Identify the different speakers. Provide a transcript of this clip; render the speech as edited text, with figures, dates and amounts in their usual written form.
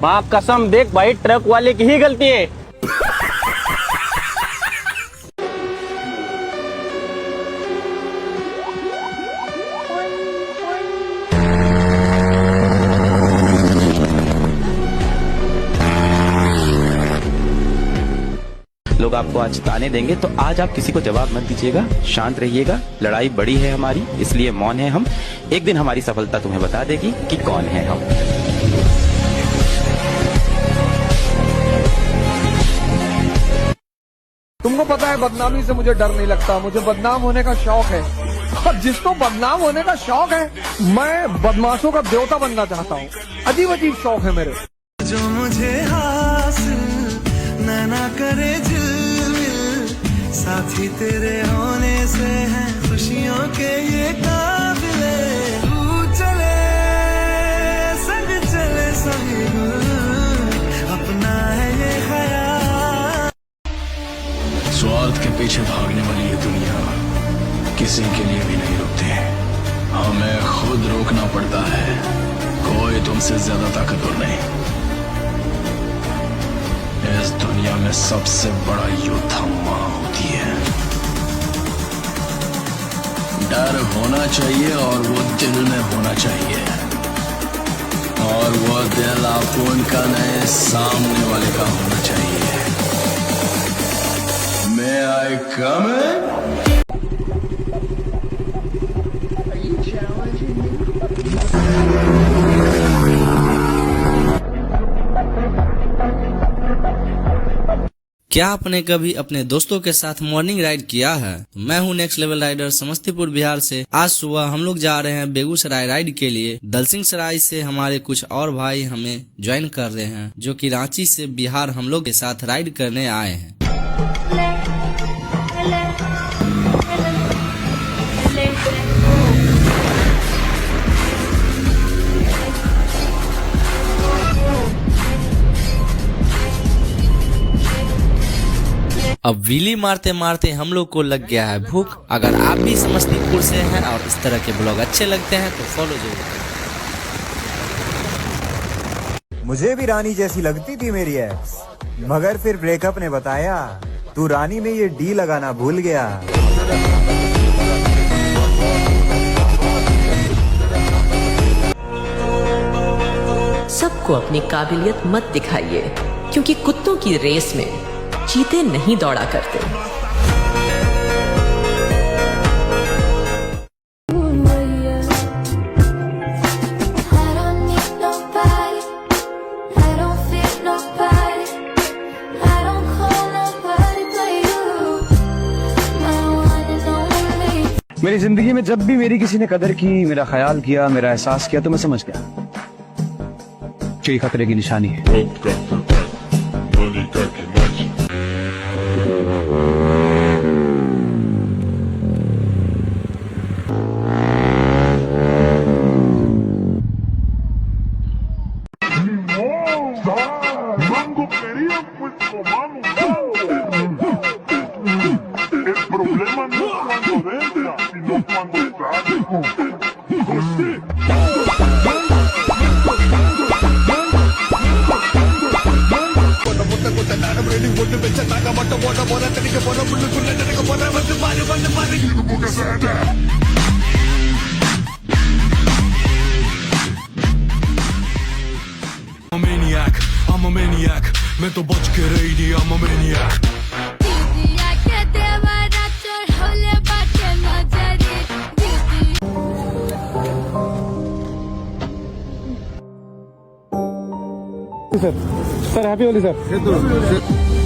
Speaker 1: माँ कसम देख भाई, ट्रक वाले की ही गलती है। लोग आपको आज ताने देंगे तो आज आप किसी को जवाब मत दीजिएगा, शांत रहिएगा। लड़ाई बड़ी है हमारी, इसलिए मौन है हम। एक दिन हमारी सफलता तुम्हें बता देगी कि कौन है हम।
Speaker 2: तुमको पता है बदनामी से मुझे डर नहीं लगता, मुझे बदनाम होने का शौक है। और जिसको बदनाम होने का शौक है, मैं बदमाशों का देवता बनना चाहता हूँ। अजीब अजीब शौक है मेरे।
Speaker 3: जो मुझे हासिल ना करे झिलमिल, साथी तेरे होने से है खुशियों के ये काबिले। तू चले संग चले सभी अपना है ये ख्याल।
Speaker 4: स्वार्थ के पीछे भागने वाली ये दुनिया किसी के लिए भी नहीं रुकती। हमें खुद रोकना पड़ता है। कोई तुमसे ज्यादा ताकतवर नहीं। इस दुनिया में सबसे बड़ा योद्धा माँ होती है। डर होना चाहिए और वो दिल में होना चाहिए, और वो दिल आपको उनका नए सामने वाले का होना चाहिए। May I come in?
Speaker 5: Are you challenging me?
Speaker 6: क्या आपने कभी अपने दोस्तों के साथ मॉर्निंग राइड किया है? मैं हूं next level rider Samastipur Bihar से। आज सुबह हम लोग जा रहे हैं बेगूसराय राइड के लिए। दलसिंह सराय से हमारे कुछ और भाई हमें ज्वाइन कर रहे हैं, जो कि रांची से बिहार हम लोग के साथ राइड करने आए हैं। अब व्हीली मारते मारते हम लोग को लग गया है भूख। अगर आप भी समस्तीपुर से हैं और इस तरह के ब्लॉग अच्छे लगते हैं तो फॉलो जरूर करें।
Speaker 7: मुझे भी रानी जैसी लगती थी मेरी एक्स, मगर फिर ब्रेकअप ने बताया तू रानी में ये डी लगाना भूल गया।
Speaker 8: सबको अपनी काबिलियत मत दिखाइए, क्योंकि कुत्तों की रेस में चीते नहीं दौड़ा करते।
Speaker 9: मेरी जिंदगी में जब भी मेरी किसी ने कदर की, मेरा ख्याल किया, मेरा एहसास किया, तो मैं समझ गया ये खतरे की निशानी है।
Speaker 3: I'm a maniac, मैं तो बच के रही थी। I'm a maniac.
Speaker 2: Sir happy Holi sir.